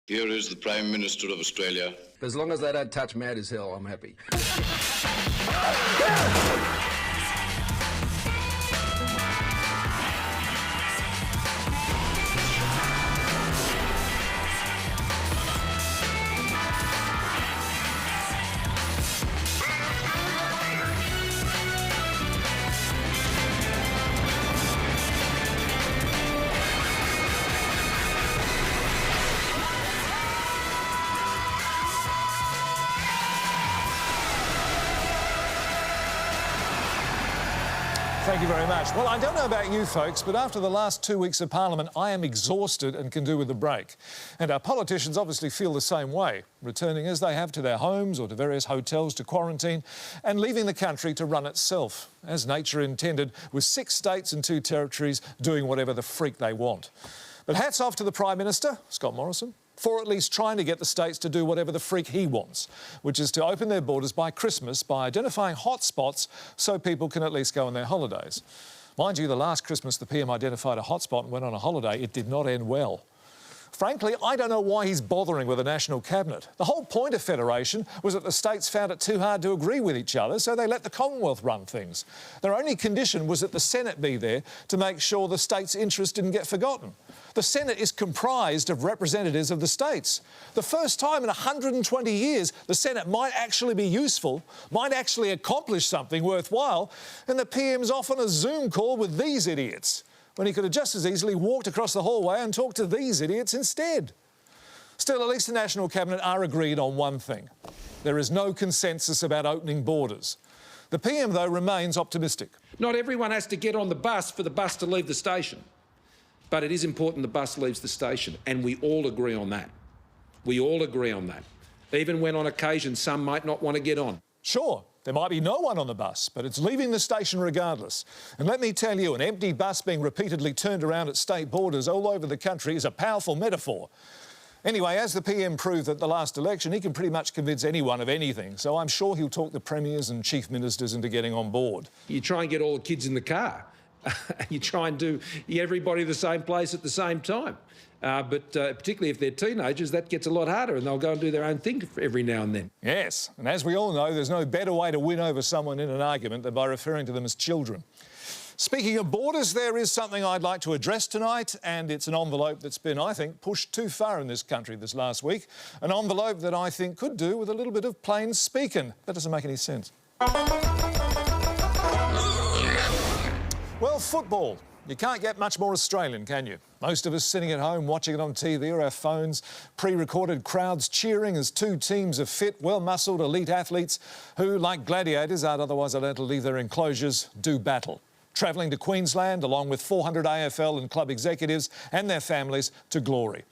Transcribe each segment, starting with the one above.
Here is the Prime Minister of Australia. As long as they don't touch mad as hell, I'm happy. Thank you very much. Well, I don't know about you folks, but after the last 2 weeks of Parliament, I am exhausted and can do with a break. And our politicians obviously feel the same way, returning as they have to their homes or to various hotels to quarantine and leaving the country to run itself, as nature intended, with 6 states and 2 territories doing whatever the freak they want. But hats off to the Prime Minister, Scott Morrison, for at least trying to get the states to do whatever the freak he wants, which is to open their borders by Christmas by identifying hotspots so people can at least go on their holidays. Mind you, the last Christmas the PM identified a hotspot and went on a holiday, it did not end well. Frankly, I don't know why he's bothering with a national cabinet. The whole point of federation was that the states found it too hard to agree with each other, so they let the Commonwealth run things. Their only condition was that the Senate be there to make sure the states' interest didn't get forgotten. The Senate is comprised of representatives of the states. The first time in 120 years the Senate might actually be useful, might actually accomplish something worthwhile, and the PM's off on a Zoom call with these idiots, when he could have just as easily walked across the hallway and talked to these idiots instead. Still, at least the National Cabinet are agreed on one thing. There is no consensus about opening borders. The PM, though, remains optimistic. Not everyone has to get on the bus for the bus to leave the station. But it is important the bus leaves the station, and we all agree on that. We all agree on that. Even when on occasion some might not want to get on. Sure, there might be no one on the bus, but it's leaving the station regardless. And let me tell you, an empty bus being repeatedly turned around at state borders all over the country is a powerful metaphor. Anyway, as the PM proved at the last election, he can pretty much convince anyone of anything, so I'm sure he'll talk the premiers and chief ministers into getting on board. You try and get all the kids in the car. You try and do everybody the same place at the same time. But particularly if they're teenagers, that gets a lot harder and they'll go and do their own thing every now and then. Yes, and as we all know, there's no better way to win over someone in an argument than by referring to them as children. Speaking of borders, there is something I'd like to address tonight, and it's an envelope that's been, I think, pushed too far in this country this last week. An envelope that I think could do with a little bit of plain speaking. That doesn't make any sense. Well, football. You can't get much more Australian, can you? Most of us sitting at home watching it on TV or our phones, pre-recorded crowds cheering as 2 teams of fit, well-muscled elite athletes who, like gladiators, aren't otherwise allowed to leave their enclosures, do battle. Travelling to Queensland along with 400 AFL and club executives and their families to glory.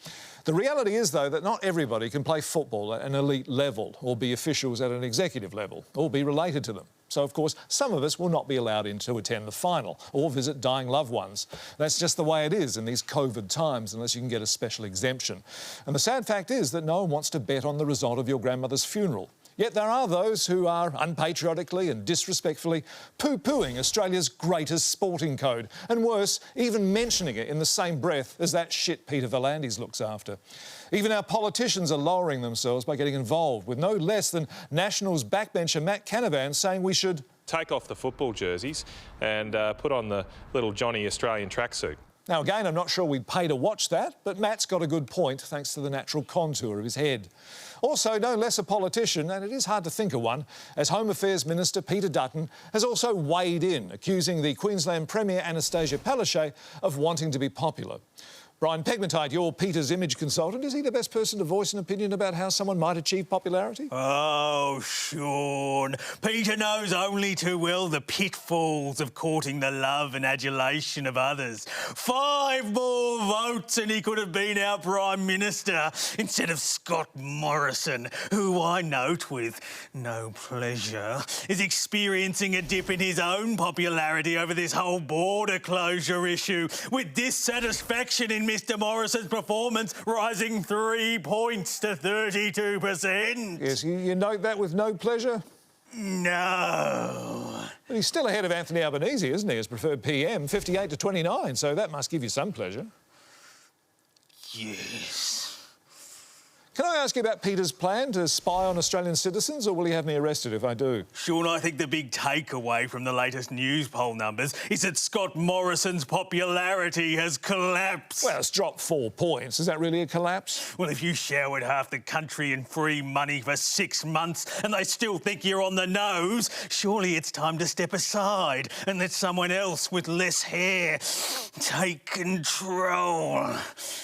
The reality is, though, that not everybody can play football at an elite level or be officials at an executive level or be related to them. So, of course, some of us will not be allowed in to attend the final or visit dying loved ones. That's just the way it is in these COVID times, unless you can get a special exemption. And the sad fact is that no one wants to bet on the result of your grandmother's funeral. Yet there are those who are unpatriotically and disrespectfully poo-pooing Australia's greatest sporting code, and worse, even mentioning it in the same breath as that shit Peter V'landys looks after. Even our politicians are lowering themselves by getting involved, with no less than Nationals backbencher Matt Canavan saying we should take off the football jerseys and put on the little Johnny Australian tracksuit. Now, again, I'm not sure we'd pay to watch that, but Matt's got a good point thanks to the natural contour of his head. Also, no less a politician, and it is hard to think of one, as Home Affairs Minister Peter Dutton has also weighed in, accusing the Queensland Premier Anastasia Palaszczuk of wanting to be popular. Brian Pegmatite, you're Peter's image consultant. Is he the best person to voice an opinion about how someone might achieve popularity? Oh, Shaun. Peter knows only too well the pitfalls of courting the love and adulation of others. 5 more votes and he could have been our Prime Minister instead of Scott Morrison, who I note with no pleasure is experiencing a dip in his own popularity over this whole border closure issue, with dissatisfaction in Mr Morrison's performance rising 3 points to 32%. Yes, you note that with no pleasure? No. But he's still ahead of Anthony Albanese, isn't he, as preferred PM, 58 to 29, so that must give you some pleasure. Yes. I ask you about Peter's plan to spy on Australian citizens, or will he have me arrested if I do? Shaun, I think the big takeaway from the latest news poll numbers is that Scott Morrison's popularity has collapsed. Well, it's dropped 4 points. Is that really a collapse? Well, if you showered half the country in free money for 6 months and they still think you're on the nose, surely it's time to step aside and let someone else with less hair take control.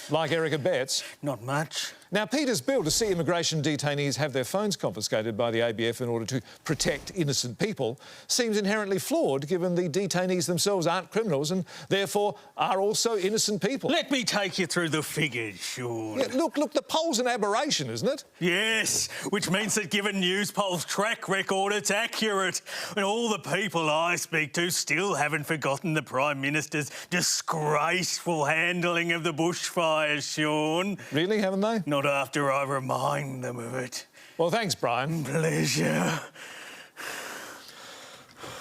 Like Erica Betts? Not much. Now, Peter's bill to see immigration detainees have their phones confiscated by the ABF in order to protect innocent people seems inherently flawed, given the detainees themselves aren't criminals and therefore are also innocent people. Let me take you through the figures, Shaun. Yeah, look, the poll's an aberration, isn't it? Yes, which means that given News Poll's track record, it's accurate. And all the people I speak to still haven't forgotten the Prime Minister's disgraceful handling of the bushfires, Shaun. Really, haven't they? Not after I remind them of it. Well, thanks, Brian. Pleasure.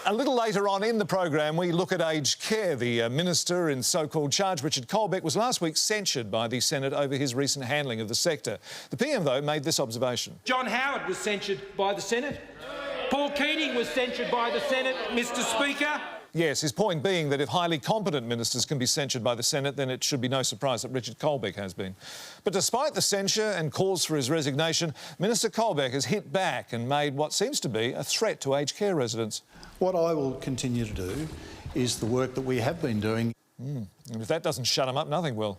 A little later on in the program, we look at aged care. The Minister in so-called charge, Richard Colbeck, was last week censured by the Senate over his recent handling of the sector. The PM, though, made this observation. John Howard was censured by the Senate. Paul Keating was censured by the Senate, Mr Speaker. Yes, his point being that if highly competent ministers can be censured by the Senate, then it should be no surprise that Richard Colbeck has been. But despite the censure and calls for his resignation, Minister Colbeck has hit back and made what seems to be a threat to aged care residents. What I will continue to do is the work that we have been doing. And if that doesn't shut him up, nothing will.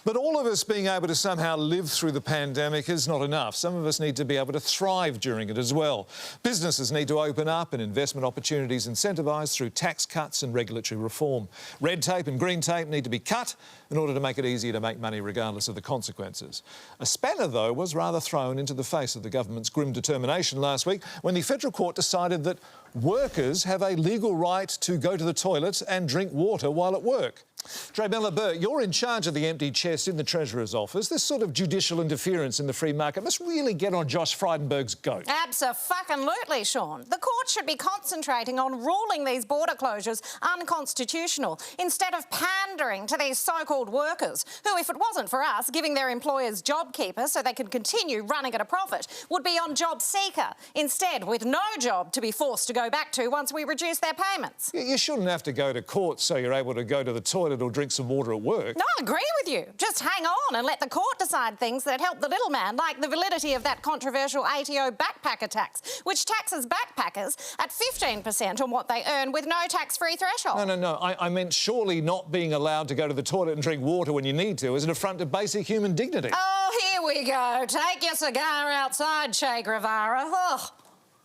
But all of us being able to somehow live through the pandemic is not enough. Some of us need to be able to thrive during it as well. Businesses need to open up and investment opportunities incentivised through tax cuts and regulatory reform. Red tape and green tape need to be cut in order to make it easier to make money regardless of the consequences. A spanner, though, was rather thrown into the face of the government's grim determination last week when the federal court decided that workers have a legal right to go to the toilet and drink water while at work. Drabella Burt, you're in charge of the empty chest in the Treasurer's office. This sort of judicial interference in the free market must really get on Josh Frydenberg's goat. Abso-fucking-lutely, Shaun. The court should be concentrating on ruling these border closures unconstitutional instead of pandering to these so-called workers who, if it wasn't for us giving their employers JobKeeper so they could continue running at a profit, would be on JobSeeker instead, with no job to be forced to go back to once we reduce their payments. You shouldn't have to go to court so you're able to go to the toilet or drink some water at work. No, I agree with you. Just hang on and let the court decide things that help the little man, like the validity of that controversial ATO backpacker tax, which taxes backpackers at 15% on what they earn with no tax-free threshold. No. I meant surely not being allowed to go to the toilet and drink water when you need to is an affront to basic human dignity. Oh, here we go. Take your cigar outside, Che Guevara. Ugh.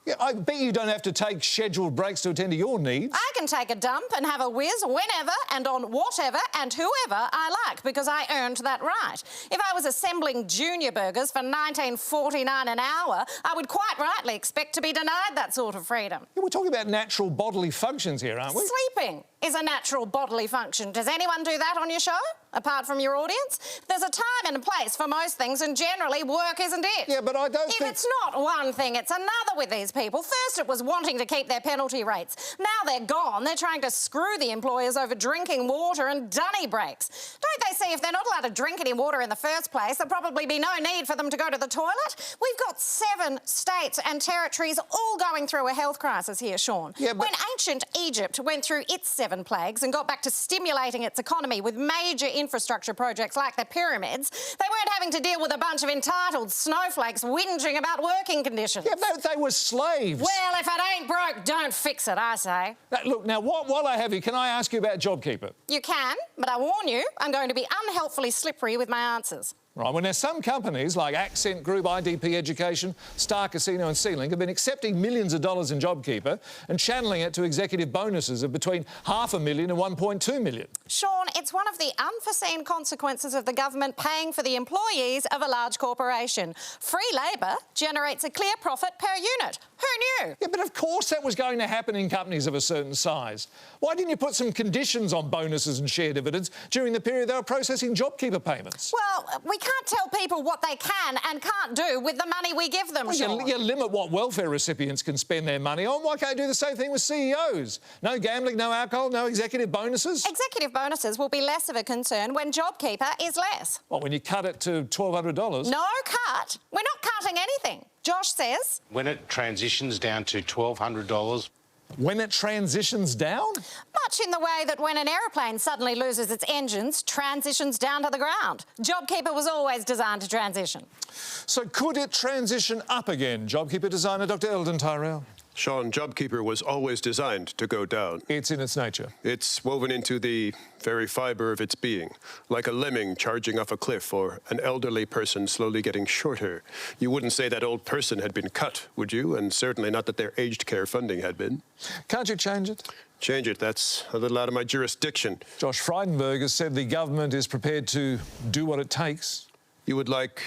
Yeah, I bet you don't have to take scheduled breaks to attend to your needs. I can take a dump and have a whiz whenever and on whatever and whoever I like because I earned that right. If I was assembling junior burgers for $19.49 an hour, I would quite rightly expect to be denied that sort of freedom. Yeah, we're talking about natural bodily functions here, aren't we? Sleeping is a natural bodily function. Does anyone do that on your show, apart from your audience? There's a time and a place for most things, and generally work isn't it. Yeah, but I don't If think... it's not one thing, it's another with these people. First it was wanting to keep their penalty rates. Now they're gone. They're trying to screw the employers over drinking water and dunny breaks. Don't they see if they're not allowed to drink any water in the first place, there'll probably be no need for them to go to the toilet? We've got 7 states and territories all going through a health crisis here, Shaun. Yeah, but... When ancient Egypt went through its 7 plagues and got back to stimulating its economy with major infrastructure projects like the pyramids, they weren't having to deal with a bunch of entitled snowflakes whinging about working conditions. Yeah, they were slaves. Well, if it ain't broke, don't fix it, I say. Look, now, while I have you, can I ask you about JobKeeper? You can, but I warn you, I'm going to be unhelpfully slippery with my answers. Right, well, now, some companies like Accent Group, IDP Education, Star Casino and Sealink have been accepting millions of dollars in JobKeeper and channeling it to executive bonuses of between $500,000 and $1.2 million. Shaun, it's one of the unforeseen consequences of the government paying for the employees of a large corporation. Free labour generates a clear profit per unit. Who knew? Yeah, but of course that was going to happen in companies of a certain size. Why didn't you put some conditions on bonuses and share dividends during the period they were processing JobKeeper payments? Well, we can't tell people what they can and can't do with the money we give them, Shaun. You limit what welfare recipients can spend their money on. Why can't you do the same thing with CEOs? No gambling, no alcohol, no executive bonuses? Executive bonuses will be less of a concern when JobKeeper is less. What, when you cut it to $1,200? No cut. We're not cutting anything. Josh says... When it transitions down to $1,200... When it transitions down? Much in the way that when an aeroplane suddenly loses its engines, transitions down to the ground. JobKeeper was always designed to transition. So could it transition up again? JobKeeper designer Dr. Eldon Tyrell. Shaun, JobKeeper was always designed to go down. It's in its nature. It's woven into the very fibre of its being, like a lemming charging off a cliff or an elderly person slowly getting shorter. You wouldn't say that old person had been cut, would you? And certainly not that their aged care funding had been. Can't you change it? Change it, that's a little out of my jurisdiction. Josh Frydenberg has said the government is prepared to do what it takes. You would like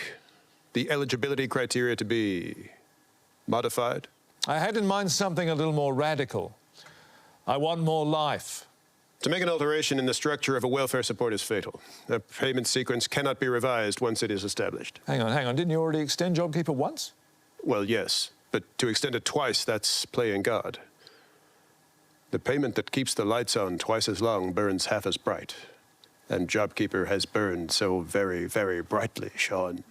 the eligibility criteria to be modified? I had in mind something a little more radical. I want more life. To make an alteration in the structure of a welfare support is fatal. A payment sequence cannot be revised once it is established. Hang on. Didn't you already extend JobKeeper once? Well, yes, but to extend it twice, that's playing God. The payment that keeps the lights on twice as long burns half as bright. And JobKeeper has burned so very, very brightly, Shaun.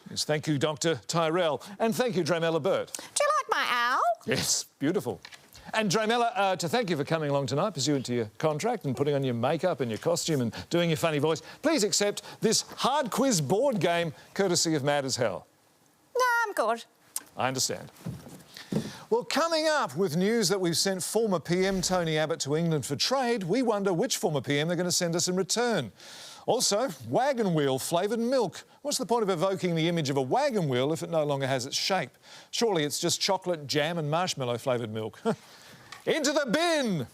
Yes, thank you, Dr. Tyrell. And thank you, Dramella Burt. Do you like my owl? Yes, beautiful. And Dramella, to thank you for coming along tonight, pursuant to your contract and putting on your makeup and your costume and doing your funny voice, please accept this hard quiz board game courtesy of Mad as Hell. No, I'm good. I understand. Well, coming up with news that we've sent former PM Tony Abbott to England for trade, we wonder which former PM they're going to send us in return. Also, wagon wheel flavoured milk. What's the point of evoking the image of a wagon wheel if it no longer has its shape? Surely it's just chocolate, jam and marshmallow flavoured milk. Into the bin!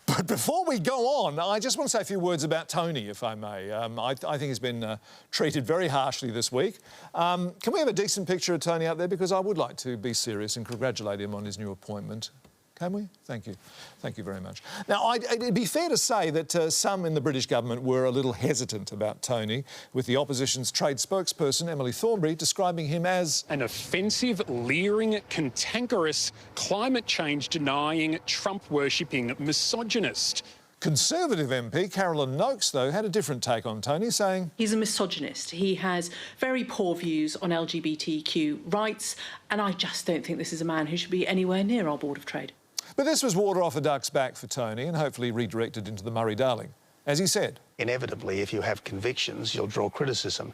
But before we go on, I just want to say a few words about Tony, if I may. I think he's been treated very harshly this week. Can we have a decent picture of Tony up there? Because I would like to be serious and congratulate him on his new appointment. Can we? Thank you. Thank you very much. Now, it'd be fair to say that some in the British government were a little hesitant about Tony, with the opposition's trade spokesperson, Emily Thornberry, describing him as an offensive, leering, cantankerous, climate change-denying, Trump-worshipping misogynist. Conservative MP Carolyn Noakes, though, had a different take on Tony, saying... He's a misogynist. He has very poor views on LGBTQ rights, and I just don't think this is a man who should be anywhere near our Board of Trade. But this was water off a duck's back for Tony and hopefully redirected into the Murray-Darling. As he said... Inevitably, if you have convictions, you'll draw criticism.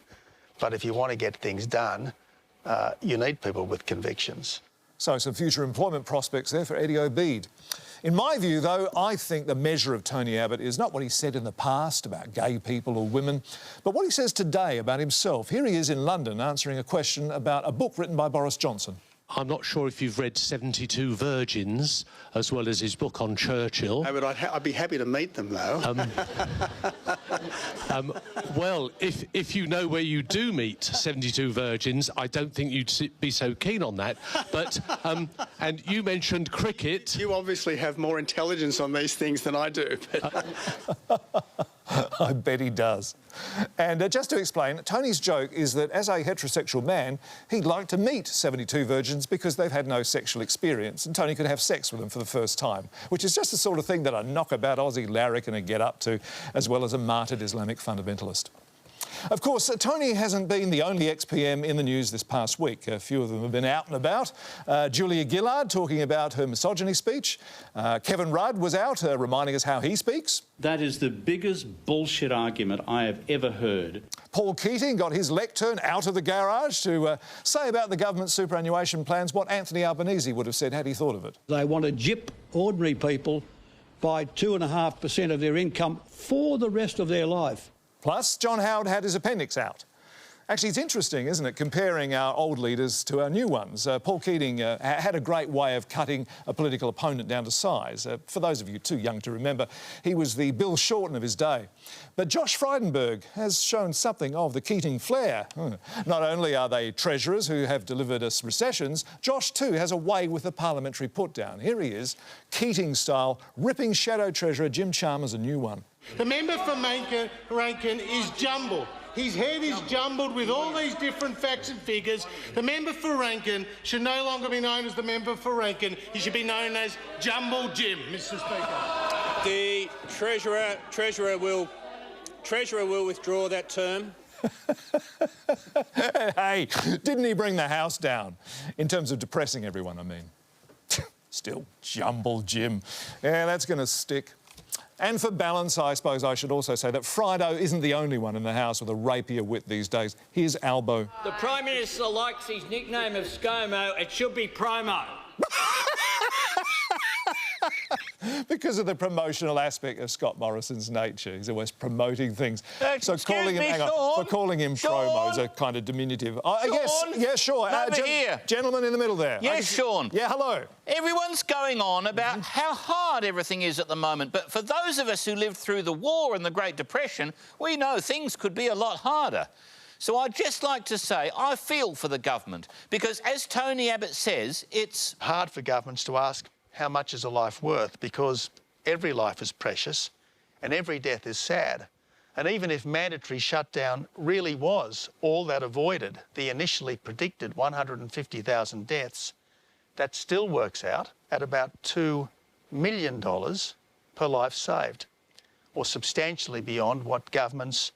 But if you want to get things done, you need people with convictions. So some future employment prospects there for Eddie Obeid. In my view, though, I think the measure of Tony Abbott is not what he said in the past about gay people or women, but what he says today about himself. Here he is in London answering a question about a book written by Boris Johnson. I'm not sure if you've read 72 Virgins, as well as his book on Churchill. No, but I'd be happy to meet them, though. Well, if you know where you do meet 72 Virgins, I don't think you'd be so keen on that. But, and you mentioned cricket. You obviously have more intelligence on these things than I do. I bet he does. And just to explain, Tony's joke is that as a heterosexual man, he'd like to meet 72 virgins because they've had no sexual experience and Tony could have sex with them for the first time, which is just the sort of thing that a knockabout Aussie larrikin would get up to, as well as a martyred Islamic fundamentalist. Of course, Tony hasn't been the only ex-PM in the news this past week. A few of them have been out and about. Julia Gillard talking about her misogyny speech. Kevin Rudd was out reminding us how he speaks. That is the biggest bullshit argument I have ever heard. Paul Keating got his lectern out of the garage to say about the government's superannuation plans what Anthony Albanese would have said had he thought of it. They want to gyp ordinary people by 2.5% of their income for the rest of their life. Plus, John Howard had his appendix out. Actually, it's interesting, isn't it, comparing our old leaders to our new ones. Paul Keating had a great way of cutting a political opponent down to size. For those of you too young to remember, he was the Bill Shorten of his day. But Josh Frydenberg has shown something of the Keating flair. Not only are they treasurers who have delivered us recessions, Josh too has a way with the parliamentary put-down. Here he is, Keating-style, ripping shadow treasurer Jim Chalmers a new one. The member for Rankin is jumbled. His head is jumbled with all these different facts and figures. The member for Rankin should no longer be known as the member for Rankin. He should be known as Jumble Jim, Mr. Speaker. The Treasurer will withdraw that term. Hey, didn't he bring the house down? In terms of depressing everyone, I mean. Still, Jumble Jim. Yeah, that's going to stick. And for balance, I suppose I should also say that Frido isn't the only one in the House with a rapier wit these days. Here's Albo. The Prime Minister likes his nickname of ScoMo. It should be Promo. Because of the promotional aspect of Scott Morrison's nature. He's always promoting things. So calling him, calling him Promo is a kind of diminutive. Yes, sure. Over here. Gentleman in the middle there. Yes, Shaun. Yeah, hello. Everyone's going on about how hard everything is at the moment, but for those of us who lived through the war and the Great Depression, we know things could be a lot harder. So I'd just like to say I feel for the government because, as Tony Abbott says, it's hard for governments to ask how much is a life worth, because every life is precious and every death is sad. And even if mandatory shutdown really was all that avoided the initially predicted 150,000 deaths, that still works out at about $2 million per life saved, or substantially beyond what governments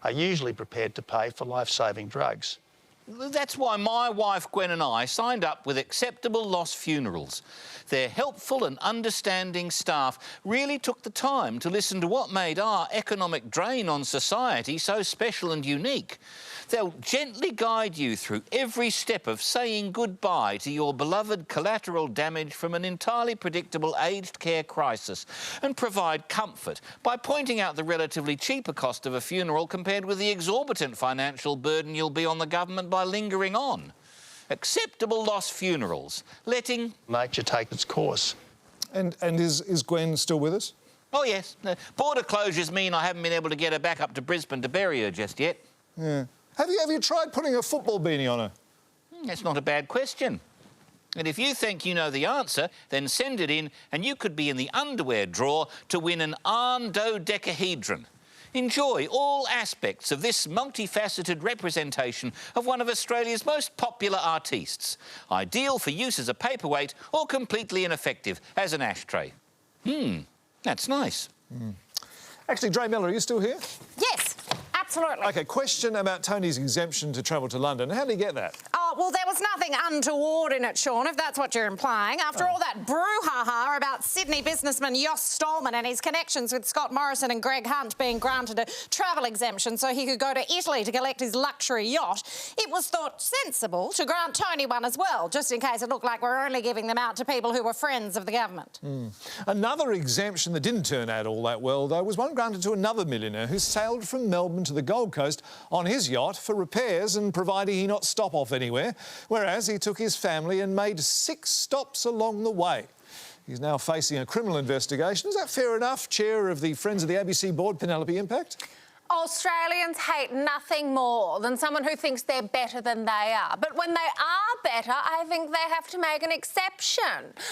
are usually prepared to pay for life-saving drugs. That's why my wife Gwen and I signed up with Acceptable Loss Funerals. Their helpful and understanding staff really took the time to listen to what made our economic drain on society so special and unique. They'll gently guide you through every step of saying goodbye to your beloved collateral damage from an entirely predictable aged care crisis and provide comfort by pointing out the relatively cheaper cost of a funeral compared with the exorbitant financial burden you'll be on the government by lingering on. Acceptable Loss Funerals, letting nature take its course. And is Gwen still with us? Oh, yes. Border closures mean I haven't been able to get her back up to Brisbane to bury her just yet. Yeah. Have you tried putting a football beanie on her? That's not a bad question. And if you think you know the answer, then send it in and you could be in the underwear drawer to win an dodecahedron. Enjoy all aspects of this multifaceted representation of one of Australia's most popular artistes, ideal for use as a paperweight or completely ineffective as an ashtray. That's nice. Actually, Dre Miller, are you still here? Yes, absolutely. OK, question about Tony's exemption to travel to London. How did he get that? Oh, well, there was nothing untoward in it, Shaun, if that's what you're implying. After all that brouhaha about Sydney businessman Jos Stolman and his connections with Scott Morrison and Greg Hunt being granted a travel exemption so he could go to Italy to collect his luxury yacht, it was thought sensible to grant Tony one as well, just in case it looked like we're only giving them out to people who were friends of the government. Another exemption that didn't turn out all that well, though, was one granted to another millionaire who sailed from Melbourne to the Gold Coast on his yacht for repairs and providing he not stop off anywhere, whereas he took his family and made 6 stops along the way. He's now facing a criminal investigation. Is that fair enough, Chair of the Friends of the ABC Board, Penelope Impact? Australians hate nothing more than someone who thinks they're better than they are. But when they are better, I think they have to make an exception.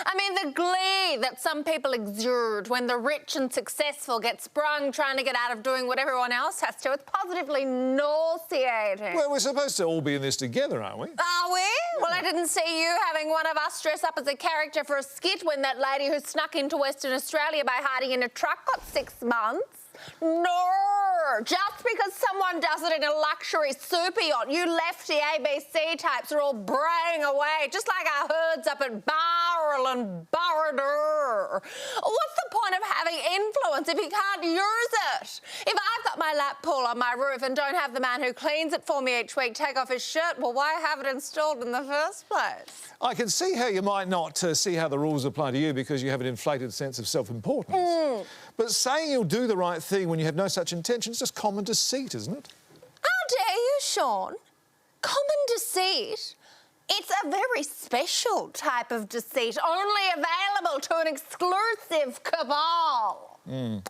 I mean, the glee that some people exude when the rich and successful get sprung trying to get out of doing what everyone else has to, it's positively nauseating. Well, we're supposed to all be in this together, aren't we? Are we? Well, I didn't see you having one of us dress up as a character for a skit when that lady who snuck into Western Australia by hiding in a truck got 6 months. No, just because someone does it in a luxury super yacht, you lefty ABC types are all braying away, just like our herds up at Barrel and Burradur. What's the point of having influence if you can't use it? If I've got my lap pool on my roof and don't have the man who cleans it for me each week take off his shirt, well, why have it installed in the first place? I can see how you might not see how the rules apply to you because you have an inflated sense of self-importance. But saying you'll do the right thing when you have no such intention is just common deceit, isn't it? How dare you Shaun. Common deceit. It's a very special type of deceit, only available to an exclusive cabal.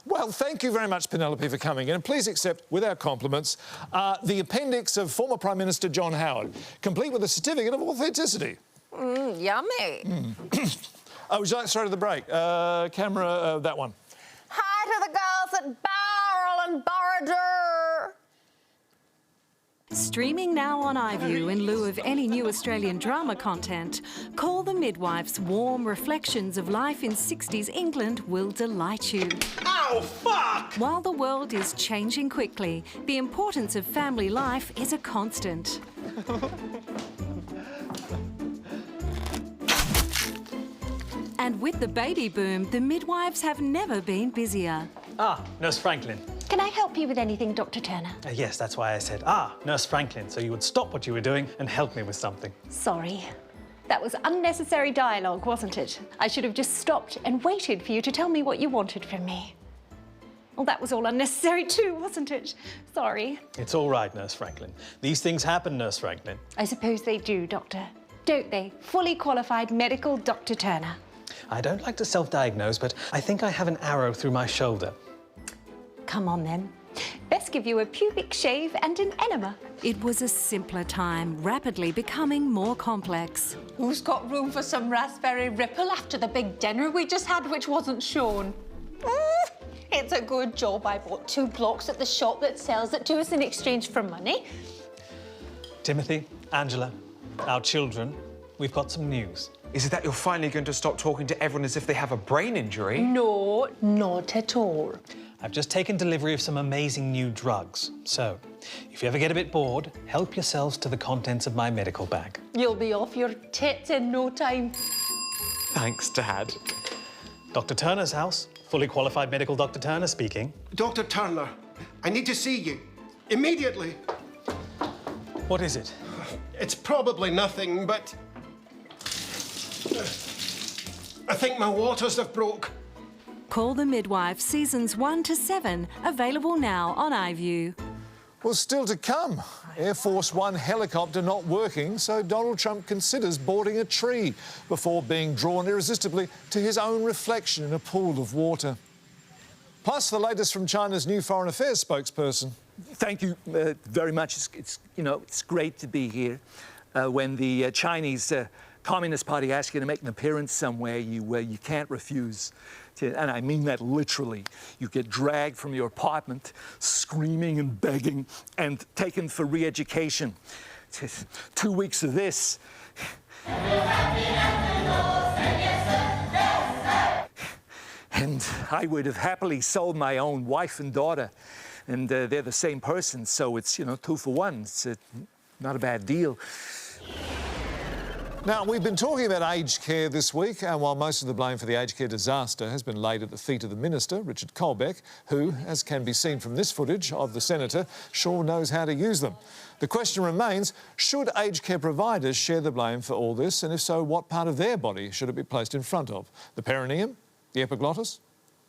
Well, thank you very much, Penelope, for coming in. And please accept, with our compliments, the appendix of former Prime Minister John Howard, complete with a certificate of authenticity. Yummy. Oh, would you like straight to the break? Camera, that one. Hi to the girls at Barrel and Borrower. Streaming now on iView in lieu of any new Australian drama content, Call the Midwife's warm reflections of life in 60s England will delight you. Ow, fuck! While the world is changing quickly, the importance of family life is a constant. And with the baby boom, the midwives have never been busier. Ah, Nurse Franklin. Can I help you with anything, Dr. Turner? Yes, that's why I said, Nurse Franklin, so you would stop what you were doing and help me with something. Sorry. That was unnecessary dialogue, wasn't it? I should have just stopped and waited for you to tell me what you wanted from me. Well, that was all unnecessary too, wasn't it? Sorry. It's all right, Nurse Franklin. These things happen, Nurse Franklin. I suppose they do, Doctor. Don't they? Fully qualified medical Dr. Turner. I don't like to self-diagnose, but I think I have an arrow through my shoulder. Come on, then. Best give you a pubic shave and an enema. It was a simpler time, rapidly becoming more complex. Who's got room for some raspberry ripple after the big dinner we just had, which wasn't Shaun? It's a good job I bought 2 blocks at the shop that sells it to us in exchange for money. Timothy, Angela, our children, we've got some news. Is it that you're finally going to stop talking to everyone as if they have a brain injury? No, not at all. I've just taken delivery of some amazing new drugs. So, if you ever get a bit bored, help yourselves to the contents of my medical bag. You'll be off your tits in no time. Thanks, Dad. Dr. Turner's house. Fully qualified medical Dr. Turner speaking. Dr. Turner, I need to see you. Immediately. What is it? It's probably nothing, but I think my waters have broke. Call the Midwife, Seasons 1 to 7, available now on iView. Well, still to come. Air Force One helicopter not working, so Donald Trump considers boarding a tree before being drawn irresistibly to his own reflection in a pool of water. Plus, the latest from China's new foreign affairs spokesperson. Thank you very much. It's great to be here. When the Chinese Communist Party asks you to make an appearance somewhere, you can't refuse. And I mean that literally. You get dragged from your apartment, screaming and begging, and taken for re-education. 2 weeks of this. And I would have happily sold my own wife and daughter. And they're the same person, so it's, 2 for 1. It's not a bad deal. Now, we've been talking about aged care this week, and while most of the blame for the aged care disaster has been laid at the feet of the Minister, Richard Colbeck, who, as can be seen from this footage of the Senator, sure knows how to use them. The question remains, should aged care providers share the blame for all this, and if so, what part of their body should it be placed in front of? The perineum? The epiglottis?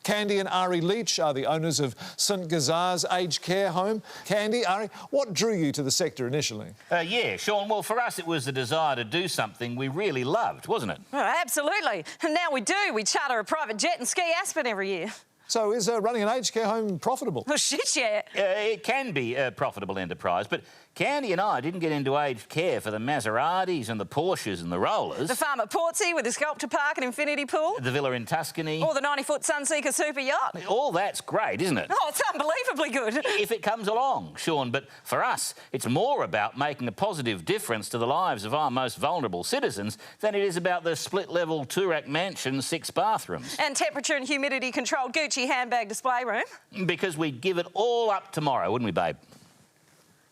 Candy and Ari Leach are the owners of St Gazar's Aged Care Home. Candy, Ari, what drew you to the sector initially? Yeah, Shaun, well, for us it was the desire to do something we really loved, wasn't it? Oh, absolutely. And now we do. We charter a private jet and ski Aspen every year. So is running an aged care home profitable? Oh, shit, yeah. It can be a profitable enterprise, but Candy and I didn't get into aged care for the Maseratis and the Porsches and the rollers. The farm at Portsea with the sculpture park and infinity pool. The villa in Tuscany. Or the 90-foot Sunseeker super yacht. All that's great, isn't it? Oh, it's unbelievably good. If it comes along, Shaun. But for us, it's more about making a positive difference to the lives of our most vulnerable citizens than it is about the split-level Toorak mansion, 6 bathrooms. And temperature and humidity-controlled Gucci handbag display room. Because we'd give it all up tomorrow, wouldn't we, babe?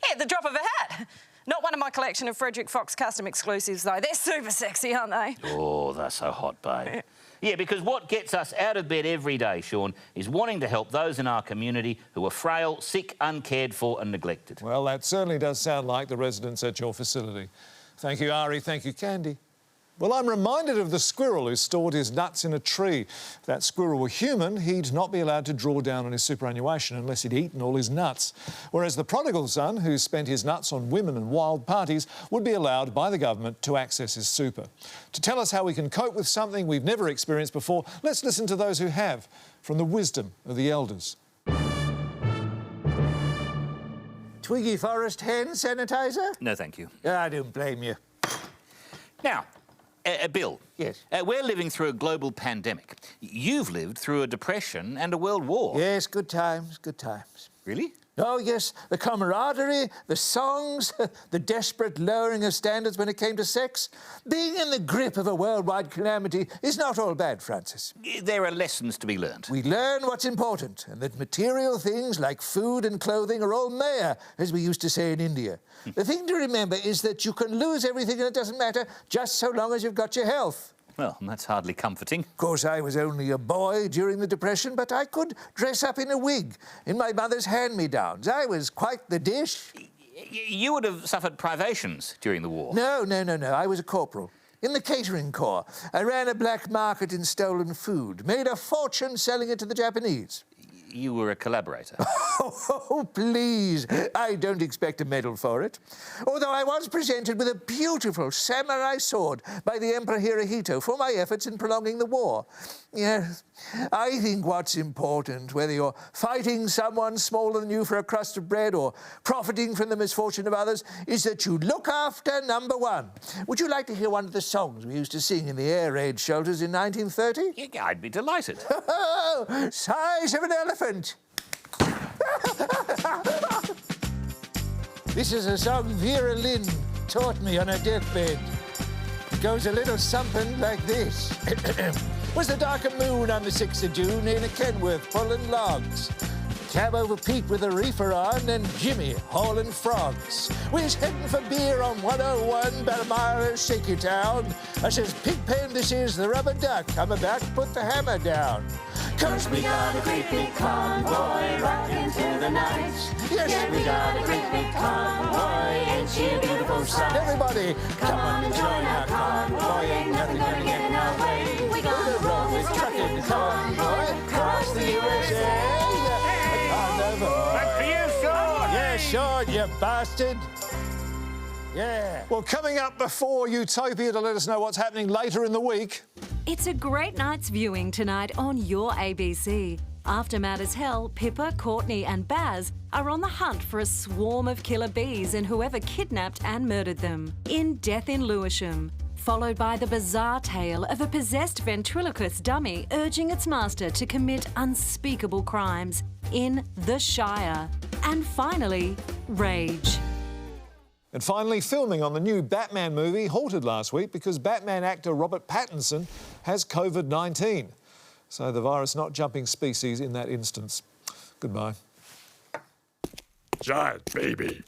Yeah, the drop of a hat. Not one of my collection of Frederick Fox custom exclusives, though. They're super sexy, aren't they? Oh, they're so hot, babe. Yeah, because what gets us out of bed every day, Shaun, is wanting to help those in our community who are frail, sick, uncared for and neglected. Well, that certainly does sound like the residents at your facility. Thank you, Ari. Thank you, Candy. Well, I'm reminded of the squirrel who stored his nuts in a tree. If that squirrel were human, he'd not be allowed to draw down on his superannuation unless he'd eaten all his nuts. Whereas the prodigal son, who spent his nuts on women and wild parties, would be allowed by the government to access his super. To tell us how we can cope with something we've never experienced before, let's listen to those who have, from the wisdom of the elders. Twiggy Forest hen sanitizer? No, thank you. I don't blame you. Now, Bill. Yes? We're living through a global pandemic. You've lived through a depression and a world war. Yes, good times, good times. Really? Oh, yes, the camaraderie, the songs, the desperate lowering of standards when it came to sex. Being in the grip of a worldwide calamity is not all bad, Francis. There are lessons to be learned. We learn what's important, and that material things like food and clothing are all maya, as we used to say in India. The thing to remember is that you can lose everything and it doesn't matter, just so long as you've got your health. Well, that's hardly comforting. Of course, I was only a boy during the Depression, but I could dress up in a wig in my mother's hand-me-downs. I was quite the dish. You would have suffered privations during the war. No. I was a corporal. In the catering corps. I ran a black market in stolen food, made a fortune selling it to the Japanese. You were a collaborator. Oh, please. I don't expect a medal for it. Although I was presented with a beautiful samurai sword by the Emperor Hirohito for my efforts in prolonging the war. Yes, I think what's important, whether you're fighting someone smaller than you for a crust of bread or profiting from the misfortune of others, is that you look after number one. Would you like to hear one of the songs we used to sing in the air raid shelters in 1930? Yeah, I'd be delighted. Size of an elephant. This is a song Vera Lynn taught me on her deathbed. It goes a little something like this. Was the darker moon on the 6th of June in a Kenworth pulling logs. Cab over Pete with a reefer on and Jimmy hauling frogs. We was heading for beer on 101, about a mile of Shaky Town. I says, Pigpen, this is the rubber duck. I'm about to put the hammer down. 'Cause we got a great big convoy rocking through the night. Yes, we got a great big convoy. Ain't she a beautiful sight? Everybody, come on and join our convoy. Ain't nothing gonna get in our way. We gonna roll this trucking convoy across the USA. Back for you, Shaun! Yeah, Shaun, you bastard. Yeah. Well, coming up before Utopia to let us know what's happening later in the week. It's a great night's viewing tonight on your ABC. After Mad as Hell, Pippa, Courtney and Baz are on the hunt for a swarm of killer bees and whoever kidnapped and murdered them in Death in Lewisham, followed by the bizarre tale of a possessed ventriloquist dummy urging its master to commit unspeakable crimes in The Shire. And finally, Rage. And finally, filming on the new Batman movie halted last week because Batman actor Robert Pattinson has COVID-19. So the virus not jumping species in that instance. Goodbye. Giant baby.